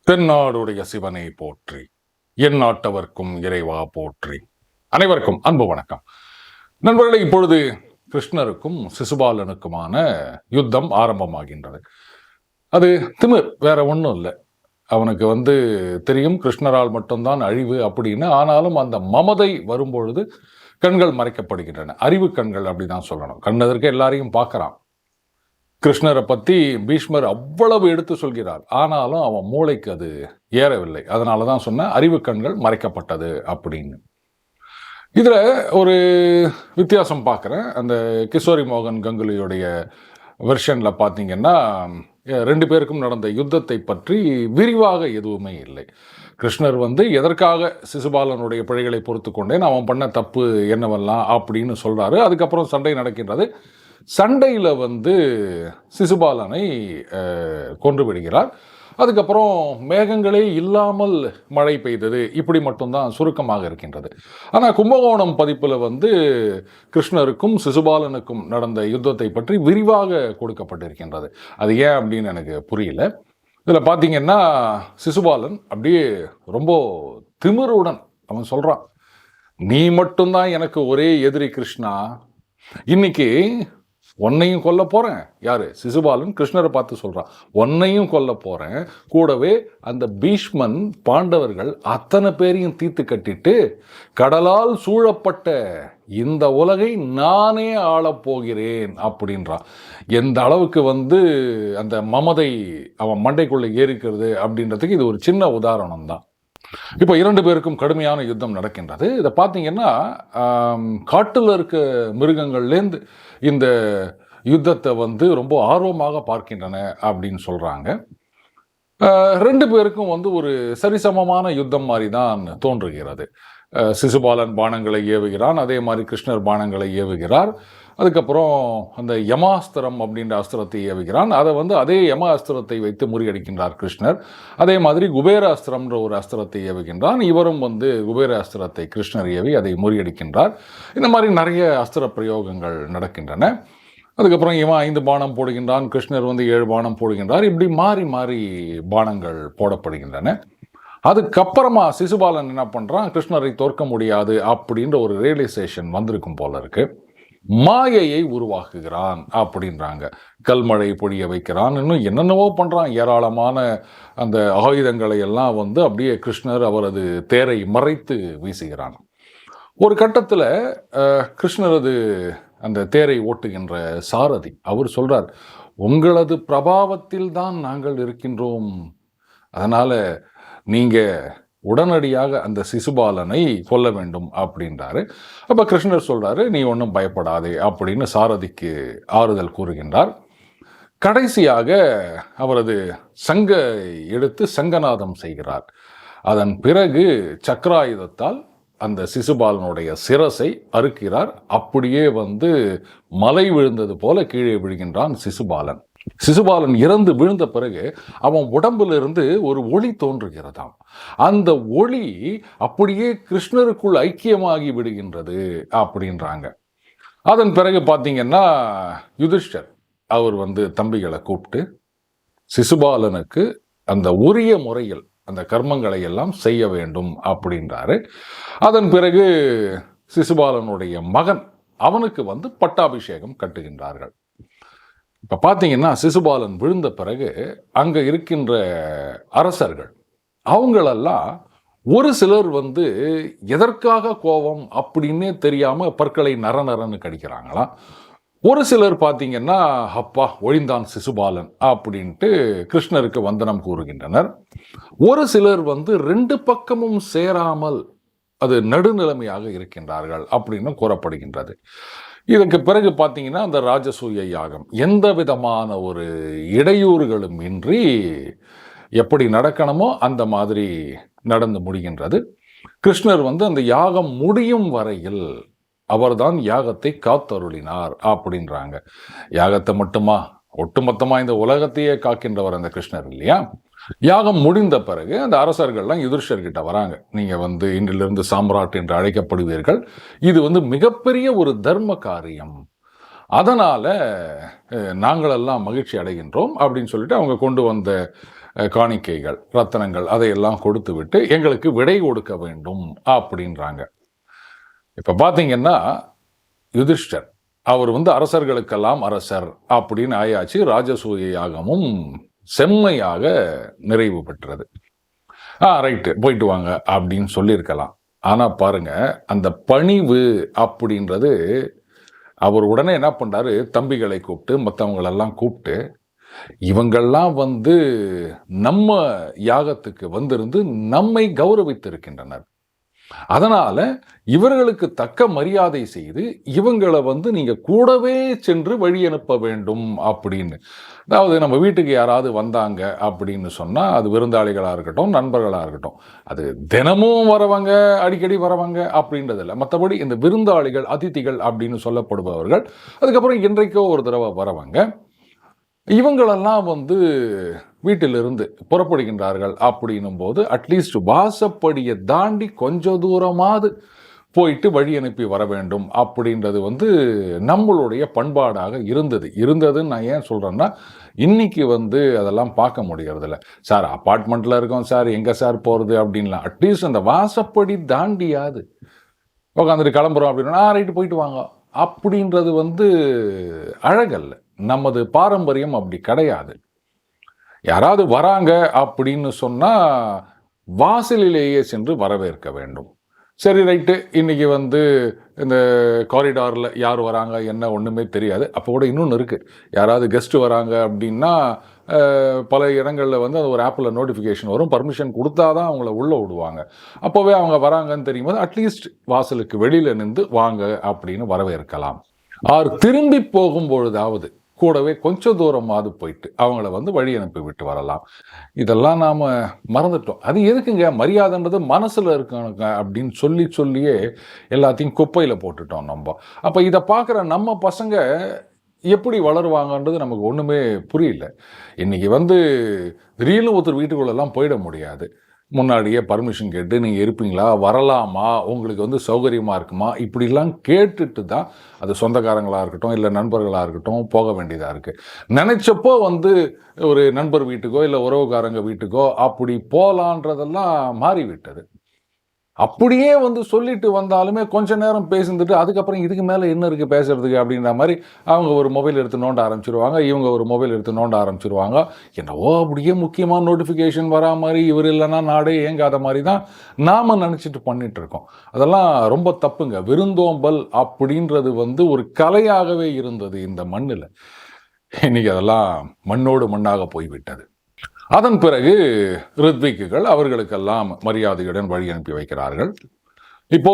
தென்னாடுடைய சிவனை போற்றி, என் நாட்டவர்க்கும் இறைவா போற்றி. அனைவருக்கும் அன்பு வணக்கம். நண்பர்களே, இப்பொழுது கிருஷ்ணருக்கும் சிசுபாலனுக்குமான யுத்தம் ஆரம்பமாகின்றது. அது திமிர், வேற ஒன்றும் இல்லை. அவனுக்கு தெரியும் கிருஷ்ணரால் மட்டும்தான் அழிவு அப்படின்னு. ஆனாலும் அந்த மமதை வரும்பொழுது கண்கள் மறைக்கப்படுகின்றன. அறிவு கண்கள் அப்படிதான் சொல்லணும். கண்ணதற்கு எல்லாரையும் பார்க்கறான். கிருஷ்ணரை பற்றி பீஷ்மர் அவ்வளவு எடுத்து சொல்கிறார். ஆனாலும் அவன் மூளைக்கு அது ஏறவில்லை. அதனால தான் சொன்ன அறிவு கண்கள் மறைக்கப்பட்டது அப்படின்னு. இதில் ஒரு வித்தியாசம் பார்க்குறேன். அந்த கிஷோரி மோகன் கங்குலியுடைய வெர்ஷனில் பார்த்தீங்கன்னா, ரெண்டு பேருக்கும் நடந்த யுத்தத்தை பற்றி விரிவாக எதுவுமே இல்லை. கிருஷ்ணர் எதற்காக சிசுபாலனுடைய பிழைகளை பொறுத்து கொண்டேன், அவன் பண்ண தப்பு என்னவெல்லாம் அப்படின்னு சொல்கிறாரு. அதுக்கப்புறம் சண்டை நடக்கின்றது. சண்டையில் சிசுபாலனை கொன்று விடுகிறார். அதுக்கப்புறம் மேகங்களே இல்லாமல் மழை பெய்தது. இப்படி மட்டும்தான் சுருக்கமாக இருக்கின்றது. ஆனால் கும்பகோணம் பதிப்பில் கிருஷ்ணருக்கும் சிசுபாலனுக்கும் நடந்த யுத்தத்தை பற்றி விரிவாக கொடுக்கப்பட்டிருக்கின்றது. அது ஏன் அப்படின்னு எனக்கு புரியல. இதில் பார்த்தீங்கன்னா, சிசுபாலன் அப்படியே ரொம்ப திமிருடன் அவன் சொல்கிறான், நீ மட்டும்தான் எனக்கு ஒரே எதிரி கிருஷ்ணா. இன்னைக்கு உன்னையும் கொல்ல போகிறேன். யார்? சிசுபாலன் கிருஷ்ணரை பார்த்து சொல்கிறான். உன்னையும் கொல்ல போகிறேன், கூடவே அந்த பீஷ்மன் பாண்டவர்கள் அத்தனை பேரையும் தீர்த்து கட்டிட்டு கடலால் சூழப்பட்ட இந்த உலகை நானே ஆளப்போகிறேன் அப்படின்றான். எந்த அளவுக்கு அந்த மமதை அவன் மண்டைக்குள்ளே ஏறிக்கிறது அப்படின்றதுக்கு இது ஒரு சின்ன உதாரணம் தான். இப்போ இரண்டு பேருக்கும் கடுமையான யுத்தம் நடக்கின்றது. இதை பார்த்தீங்கன்னா, காட்டில் இருக்க மிருகங்கள்லேருந்து இந்த யுத்தத்தை ரொம்ப ஆர்வமாக பார்க்கின்றன அப்படின்னு சொல்கிறாங்க. ரெண்டு பேருக்கும் ஒரு சரிசமமான யுத்தம் மாதிரி தான் தோன்றுகிறது. சிசுபாலன் பானங்களை ஏவுகிறான், அதே மாதிரி கிருஷ்ணர் பானங்களை ஏவுகிறார். அதுக்கப்புறம் அந்த யமாஸ்திரம் அப்படின்ற அஸ்திரத்தை ஏவுகிறான். அதை அதே யம அஸ்திரத்தை வைத்து முறியடிக்கின்றார் கிருஷ்ணர். அதே மாதிரி குபேர அஸ்திரம்ன்ற ஒரு அஸ்திரத்தை ஏவுகின்றான். இவரும் குபேர அஸ்திரத்தை கிருஷ்ணர் ஏவி அதை முறியடிக்கின்றார். இந்த மாதிரி நிறைய அஸ்திர பிரயோகங்கள் நடக்கின்றன. அதுக்கப்புறம் இவன் 5 பானம் போடுகின்றான், கிருஷ்ணர் 7 பானம் போடுகின்றார். இப்படி மாறி மாறி பானங்கள் போடப்படுகின்றன. அதுக்கப்புறமா சிசுபாலன் என்ன பண்ணுறான், கிருஷ்ணரை தோற்க முடியாது அப்படின்ற ஒரு ரியலைசேஷன் வந்திருக்கும் போல இருக்கு. மாயையை உருவாக்குகிறான் அப்படின்றாங்க. கல்மழை பொழிய வைக்கிறான், இன்னும் என்னென்னவோ பண்ணுறான். ஏராளமான அந்த ஆயுதங்களை எல்லாம் அப்படியே கிருஷ்ணர் அவரது தேரை மறைத்து வீசுகிறான். ஒரு கட்டத்தில் கிருஷ்ணரது அந்த தேரை ஓட்டுகின்ற சாரதி அவர் சொல்கிறார், உங்களது பிரபாவத்தில் தான் நாங்கள் இருக்கின்றோம், அதனால் நீங்கள் உடனடியாக அந்த சிசுபாலனை கொல்ல வேண்டும் அப்படின்றாரு. அப்போ கிருஷ்ணர் சொல்கிறாரு, நீ ஒன்றும் பயப்படாதே அப்படின்னு சாரதிக்கு ஆறுதல் கூறுகின்றார். கடைசியாக அவரது சங்க எடுத்து சங்கநாதம் செய்கிறார். அதன் பிறகு சக்கராயுதத்தால் அந்த சிசுபாலனுடைய சிரசை அறுக்கிறார். அப்படியே மலை விழுந்தது போல கீழே விழுகின்றான் சிசுபாலன். சிசுபாலன் இறந்து விழுந்த பிறகு அவன் உடம்பிலிருந்து ஒரு ஒளி தோன்றுகிறதாம். அந்த ஒளி அப்படியே கிருஷ்ணருக்குள் ஐக்கியமாகி விடுகின்றது அப்படின்றாங்க. அதன் பிறகு பார்த்தீங்கன்னா, யுதிஷ்டர் அவர் தம்பிகளை கூப்பிட்டு சிசுபாலனுக்கு அந்த உரிய முறையில் அந்த கர்மங்களை எல்லாம் செய்ய வேண்டும் அப்படின்றாரு. அதன் பிறகு சிசுபாலனுடைய மகன் அவனுக்கு பட்டாபிஷேகம் கட்டுகின்றார்கள். இப்போ பார்த்தீங்கன்னா, சிசுபாலன் விழுந்த பிறகு அங்கே இருக்கின்ற அரசர்கள் அவங்களெல்லாம் ஒரு சிலர் எதற்காக கோபம் அப்படின்னே தெரியாமல் பற்களை நரநரன்னு கடிக்கிறாங்களாம். ஒரு சிலர் பார்த்தீங்கன்னா, அப்பா ஒழிந்தான் சிசுபாலன் அப்படின்ட்டு கிருஷ்ணருக்கு வந்தனம் கூறுகின்றனர். ஒரு சிலர் ரெண்டு பக்கமும் சேராமல் அது நடுநிலைமையாக இருக்கின்றார்கள் அப்படின்னு கூறப்படுகின்றது. இதற்கு பிறகு பார்த்தீங்கன்னா, அந்த ராஜசூய யாகம் எந்த விதமான ஒரு இடையூறுகளும் இன்றி எப்படி நடக்கணுமோ அந்த மாதிரி நடந்து முடிகின்றது. கிருஷ்ணர் அந்த யாகம் முடியும் வரையில் அவர்தான் யாகத்தை காத்தருளினார் அப்படின்றாங்க. யாகத்தை மட்டுமா, ஒட்டுமொத்தமாக இந்த உலகத்தையே காக்கின்றவர் அந்த கிருஷ்ணர் இல்லையா? யாகம் முடிந்த பிறகு அந்த அரசர்கள்லாம் யுதிஷ்டர்கிட்ட வராங்க. நீங்கள் இன்றிலிருந்து சாம்ராட் என்று அழைக்கப்படுவீர்கள், இது மிகப்பெரிய ஒரு தர்ம காரியம், அதனால் நாங்களெல்லாம் மகிழ்ச்சி அடைகின்றோம் அப்படின்னு சொல்லிட்டு அவங்க கொண்டு வந்த காணிக்கைகள், ரத்தனங்கள் அதையெல்லாம் கொடுத்து விட்டு எங்களுக்கு விடை கொடுக்க வேண்டும் அப்படின்றாங்க. இப்ப பாத்தீங்கன்னா யுதிஷ்டர் அவர் அரசர்களுக்கெல்லாம் அரசர் அப்படின்னு ஆயாச்சு. ராஜசூய யாகமும் செம்மையாக நிறைவு பெற்றது. ரைட்டு போயிட்டு வாங்க அப்படின்னு சொல்லியிருக்கலாம். ஆனா பாருங்க, அந்த பணிவு அப்படின்றது அவர் உடனே என்ன பண்றாரு, தம்பிகளை கூப்பிட்டு மற்றவங்களெல்லாம் கூப்பிட்டு இவங்கெல்லாம் நம்ம யாகத்துக்கு வந்திருந்து நம்மை கௌரவித்திருக்கின்றனர், அதனால இவர்களுக்கு தக்க மரியாதை செய்து இவங்களை நீங்க கூடவே சென்று வழி அனுப்ப வேண்டும் அப்படின்னு. அதாவது நம்ம வீட்டுக்கு யாராவது வந்தாங்க அப்படின்னு சொன்னா அது விருந்தாளிகளா இருக்கட்டும், நண்பர்களா இருக்கட்டும், அது தினமும் வரவங்க, அடிக்கடி வரவங்க அப்படின்றது இல்லை. மற்றபடி இந்த விருந்தாளிகள், அதிதிகள் அப்படின்னு சொல்லப்படுபவர்கள், அதுக்கப்புறம் இன்றைக்கோ ஒரு தடவை வரவங்க, இவங்களெல்லாம் வீட்டிலிருந்து புறப்படுகின்றார்கள் அப்படின்னும் போது அட்லீஸ்ட் வாசப்படியை தாண்டி கொஞ்சம் தூரமாவது போயிட்டு வழி அனுப்பி வர வேண்டும் அப்படின்றது நம்மளுடைய பண்பாடாக இருந்ததுன்னு நான் ஏன் சொல்கிறேன்னா, இன்னைக்கு அதெல்லாம் பார்க்க முடியறதில்ல. சார் அப்பார்ட்மெண்ட்டில் இருக்கோம் சார், எங்கே சார் போகிறது அப்படின்லாம், அட்லீஸ்ட் அந்த வாசப்படி தாண்டியாது உட்காந்துட்டு கிளம்புறோம் அப்படின்னா ரைட்டு போயிட்டு வாங்க அப்படின்றது அழகல்ல. நமது பாரம்பரியம் அப்படி கிடையாது. யாராவது வராங்க அப்படின்னு சொன்னா வாசலிலேயே சென்று வரவேற்க வேண்டும். சரி ரைட்டு, இன்னைக்கு இந்த காரிடாரில் யார் வராங்க என்ன ஒன்றுமே தெரியாது. அப்போ கூட இன்னொன்று இருக்குது, யாராவது கெஸ்ட்டு வராங்க அப்படின்னா பல இடங்களில் அது ஒரு ஆப்பில் நோட்டிஃபிகேஷன் வரும், பர்மிஷன் கொடுத்தா தான் அவங்கள உள்ளே விடுவாங்க. அப்போவே அவங்க வராங்கன்னு தெரியும் போது அட்லீஸ்ட் வாசலுக்கு வெளியில் நின்று வாங்க அப்படின்னு வரவேற்கலாம். திரும்பி போகும்பொழுதாவது கூடவே கொஞ்சம் தூரமாவது போயிட்டு அவங்கள வழி அனுப்பி விட்டு வரலாம். இதெல்லாம் நாம் மறந்துட்டோம். அது எதுக்குங்க, மரியாதைன்றது மனசில் இருக்கணுங்க அப்படின்னு சொல்லியே எல்லாத்தையும் குப்பையில் போட்டுட்டோம் நம்ம. அப்போ இதை பார்க்குற நம்ம பசங்க எப்படி வளருவாங்கன்றது நமக்கு ஒன்றுமே புரியல. இன்னைக்கு திடீர்னு ஒருத்தர் வீட்டுக்குள்ளெல்லாம் போயிட முடியாது. முன்னாடியே பர்மிஷன் கேட்டு நீங்கள் இருப்பீங்களா, வரலாமா, உங்களுக்கு சௌகரியமாக இருக்குமா, இப்படிலாம் கேட்டுட்டு தான் அது சொந்தக்காரங்களாக இருக்கட்டும் இல்லை நண்பர்களாக இருக்கட்டும் போக வேண்டியதாக இருக்குது. நினச்சப்போ ஒரு நண்பர் வீட்டுக்கோ இல்லை உறவுக்காரங்க வீட்டுக்கோ அப்படி போகலான்றதெல்லாம் மாறிவிட்டது. அப்படியே சொல்லிட்டு வந்தாலுமே கொஞ்ச நேரம் பேசிட்டு அதுக்கப்புறம் இதுக்கு மேலே என்ன இருக்குது பேசுறதுக்கு அப்படின்ற மாதிரி அவங்க ஒரு மொபைல் எடுத்து நோண்ட ஆரம்பிச்சிருவாங்க, இவங்க ஒரு மொபைல் எடுத்து நோண்ட ஆரம்பிச்சிருவாங்க. என்னவோ அப்படியே முக்கியமான நோட்டிஃபிகேஷன் வரா மாதிரி, இவர் இல்லைன்னா நாடே ஏங்காத மாதிரி தான் நாம் நினச்சிட்டு பண்ணிட்டு இருக்கோம். அதெல்லாம் ரொம்ப தப்புங்க. விருந்தோம்பல் அப்படின்றது ஒரு கலையாகவே இருந்தது இந்த மண்ணில். இன்னைக்கு அதெல்லாம் மண்ணோடு மண்ணாக போய்விட்டது. அதன் பிறகு ரித்விக்குகள் அவர்களுக்கெல்லாம் மரியாதையுடன் வழி அனுப்பி வைக்கிறார்கள். இப்போ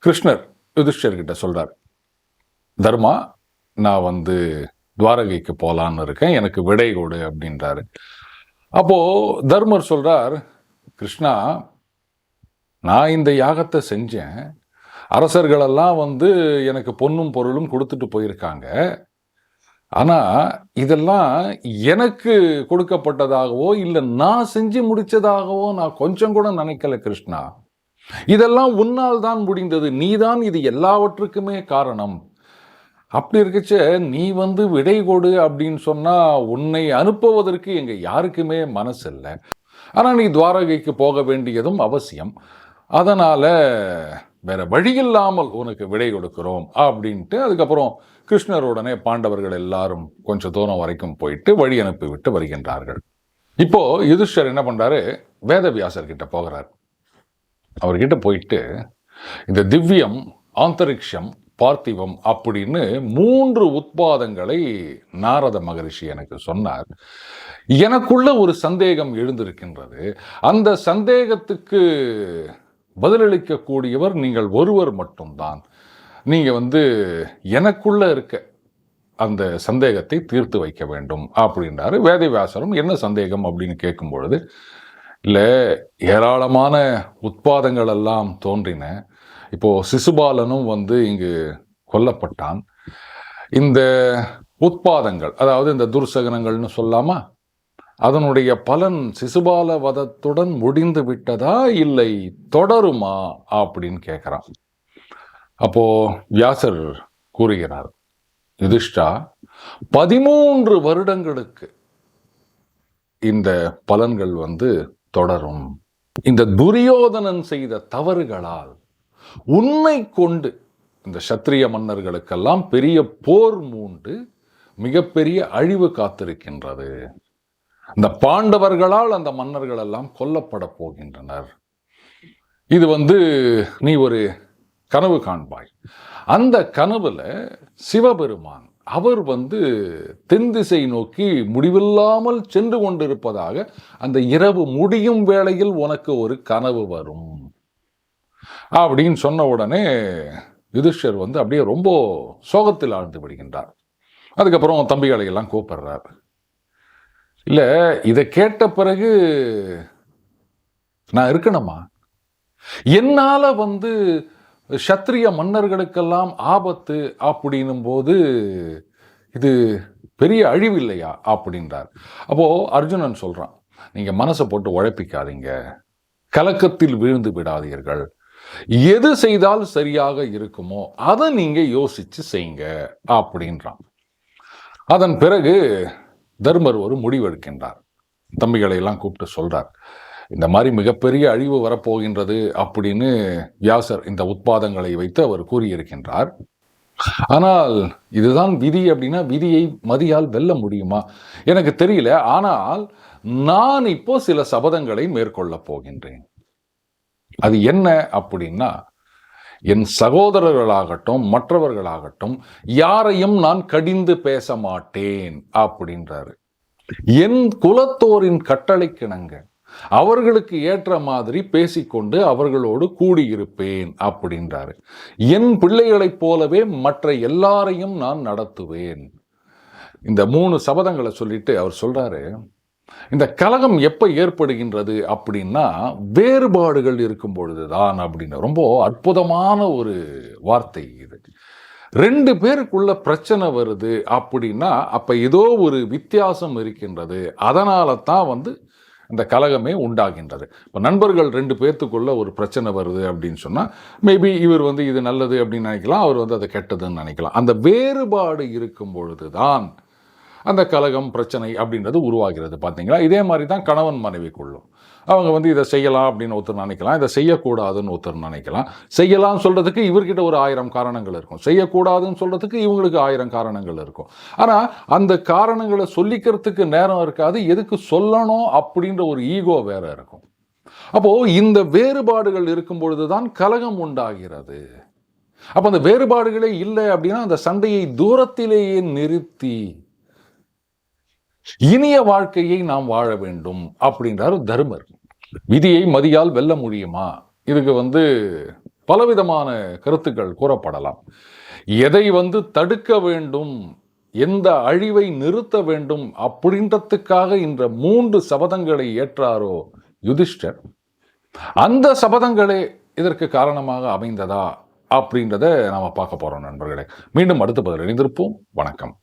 கிருஷ்ணர் யுதிஷ்டர்கிட்ட சொல்றார், தர்மா, நான் துவாரகைக்கு போலான்னு இருக்கேன், எனக்கு விடை கொடு அப்படின்றாரு. அப்போ தர்மர் சொல்றார், கிருஷ்ணா, நான் இந்த யாகத்தை செஞ்சேன், அரசர்களெல்லாம் எனக்கு பொன்னும் பொருளும் கொடுத்துட்டு போயிருக்காங்க. ஆனால் இதெல்லாம் எனக்கு கொடுக்கப்பட்டதாகவோ இல்லை நான் செஞ்சு முடிச்சதாகவோ நான் கொஞ்சம் கூட நினைக்கல கிருஷ்ணா. இதெல்லாம் உன்னால் தான் முடிந்தது, நீதான் இது எல்லாவற்றுக்குமே காரணம். அப்படி இருக்கச்ச நீ விடை கொடு அப்படின்னு சொன்னா உன்னை அனுப்புவதற்கு எங்க யாருக்குமே மனசு இல்லை. ஆனால் நீ துவாரகைக்கு போக வேண்டியதும் அவசியம், அதனால வேற வழியில்லாமல் உனக்கு விடை கொடுக்கிறோம் அப்படின்ட்டு அதுக்கப்புறம் கிருஷ்ணருடனே பாண்டவர்கள் எல்லாரும் கொஞ்சம் தூரம் வரைக்கும் போயிட்டு வழி அனுப்பி விட்டு வருகின்றார்கள். இப்போ யுதிஷ்டர் என்ன பண்றாரு, வேதவியாசர் கிட்ட போகிறார். அவர்கிட்ட போயிட்டு இந்த திவ்யம், ஆந்தரிக்ஷம், பார்த்திவம் அப்படின்னு 3 உத்பாதங்களை நாரத மகரிஷி எனக்கு சொன்னார். எனக்குள்ள ஒரு சந்தேகம் எழுந்திருக்கின்றது. அந்த சந்தேகத்துக்கு பதிலளிக்கக்கூடியவர் நீங்கள் ஒருவர் மட்டும்தான். நீங்க எனக்குள்ள இருக்க அந்த சந்தேகத்தை தீர்த்து வைக்க வேண்டும் அப்படின்றாரு. வேதவியாசரும் என்ன சந்தேகம் அப்படின்னு கேட்கும் பொழுது, இல்லை, ஏராளமான உத்பாதங்கள் எல்லாம் தோன்றின. இப்போ சிசுபாலனும் இங்கு கொல்லப்பட்டான். இந்த உத்பாதங்கள், அதாவது இந்த துர்சகனங்கள்னு சொல்லாமா, அதனுடைய பலன் சிசுபால வதத்துடன் முடிந்து விட்டதா இல்லை தொடருமா அப்படின்னு கேட்கிறான். அப்போ வியாசர் கூறுகிறார், யுதிஷ்டா, 13 வருடங்களுக்கு இந்த பலன்கள் தொடரும். இந்த துரியோதனன் செய்த தவறுகளால் உன்னை கொண்டு இந்த சத்திரிய மன்னர்களுக்கெல்லாம் பெரிய போர் மூண்டு மிகப்பெரிய அழிவு காத்திருக்கின்றது. இந்த பாண்டவர்களால் அந்த மன்னர்கள் எல்லாம் கொல்லப்பட போகின்றனர். இது நீ ஒரு கனவு காண்பாய். அந்த கனவுல சிவபெருமான் அவர் தென் திசை நோக்கி முடிவில்லாமல் சென்று கொண்டிருப்பதாக அந்த இரவு முடியும் வேளையில் உனக்கு ஒரு கனவு வரும் அப்படின்னு சொன்ன உடனே யுதிஷ்டர் அப்படியே ரொம்ப சோகத்தில் ஆழ்ந்து விடுகின்றார். அதுக்கப்புறம் தம்பிகளை எல்லாம் கூப்பிடுறார். இல்ல, இதை கேட்ட பிறகு நான் இருக்கணுமா? என்னால சத்திரிய மன்னர்களுக்கெல்லாம் ஆபத்து அப்படின்னும் போது இது பெரிய அழிவு இல்லையா அப்படின்றார். அப்போ அர்ஜுனன் சொல்றான், நீங்க மனசை போட்டு உழைப்பிக்காதீங்க, கலக்கத்தில் வீழ்ந்து விடாதீர்கள், எது செய்தால் சரியாக இருக்குமோ அதை நீங்க யோசிச்சு செய்யுங்க அப்படின்றான். அதன் பிறகு தர்மர் ஒரு முடிவெடுக்கின்றார். தம்பிகளை எல்லாம் கூப்பிட்டு சொல்றார், இந்த மாதிரி மிகப்பெரிய அழிவு வரப்போகின்றது அப்படின்னு வியாசர் இந்த உத்பாதங்களை வைத்து அவர் கூறியிருக்கின்றார். ஆனால் இதுதான் விதி அப்படின்னா விதியை மதியால் வெல்ல முடியுமா எனக்கு தெரியல. ஆனால் நான் இப்போ சில சபதங்களை மேற்கொள்ள போகின்றேன். அது என்ன அப்படின்னா, என் சகோதரர்களாகட்டும் மற்றவர்களாகட்டும் யாரையும் நான் கடிந்து பேச மாட்டேன் அப்படின்றாரு. என் குலத்தோரின் கட்டளைக்கிணங்க அவர்களுக்கு ஏற்ற மாதிரி பேசிக்கொண்டு அவர்களோடு கூடியிருப்பேன் அப்படின்றாரு. என் பிள்ளைகளைப் போலவே மற்ற எல்லாரையும் நான் நடத்துவேன். இந்த 3 சபதங்களை சொல்லிட்டு அவர் சொல்றாரு, இந்த கலகம் எப்ப ஏற்படுகின்றது அப்படின்னா வேறுபாடுகள் இருக்கும் பொழுதுதான் அப்படின்னு. ரொம்ப அற்புதமான ஒரு வார்த்தை இது. 2 பேருக்குள்ள பிரச்சனை வருது அப்படின்னா அப்ப ஏதோ ஒரு வித்தியாசம் இருக்கின்றது. அதனால தான் இந்த கலகமே உண்டாகின்றது. இப்போ நண்பர்கள் 2 பேர்த்துக்குள்ள ஒரு பிரச்சனை வருது அப்படின்னு சொன்னால் மேபி இவர் இது நல்லது அப்படின்னு நினைக்கலாம், அவர் அதை கெட்டதுன்னு நினைக்கலாம். அந்த வேறுபாடு இருக்கும் பொழுது தான் அந்த கலகம் பிரச்சனை அப்படின்றது உருவாகிறது. பார்த்தீங்களா? இதே மாதிரி தான் கணவன் மனைவிக்குள்ளும். அவங்க இதை செய்யலாம் அப்படின்னு ஒருத்தர் நினைக்கலாம், இதை செய்யக்கூடாதுன்னு ஒருத்தர் நினைக்கலாம். செய்யலாம்னு சொல்கிறதுக்கு இவர்கிட்ட ஒரு 1000 காரணங்கள் இருக்கும், செய்யக்கூடாதுன்னு சொல்கிறதுக்கு இவங்களுக்கு 1000 காரணங்கள் இருக்கும். ஆனால் அந்த காரணங்களை சொல்லிக்கிறதுக்கு நேரம் இருக்காது. எதுக்கு சொல்லணும் அப்படின்ற ஒரு ஈகோ வேற இருக்கும். அப்போது இந்த வேறுபாடுகள் இருக்கும் பொழுது தான் கலகம் உண்டாகிறது. அப்போ அந்த வேறுபாடுகளே இல்லை அப்படின்னா அந்த சண்டையை தூரத்திலேயே நிறுத்தி இனிய வாழ்க்கையை நாம் வாழ வேண்டும் அப்படின்றார் தர்மர். விதியை மதியால் வெல்ல முடியுமா? இதுக்கு பலவிதமான கருத்துக்கள் கூறப்படலாம். எதை தடுக்க வேண்டும், எந்த அழிவை நிறுத்த வேண்டும் அப்படின்றதுக்காக இந்த 3 சபதங்களை ஏற்றாரோ யுதிஷ்டர், அந்த சபதங்களே இதற்கு காரணமாக அமைந்ததா அப்படின்றத நாம பார்க்க போறோம் நண்பர்களே. மீண்டும் அடுத்த பதில் இணைந்திருப்போம். வணக்கம்.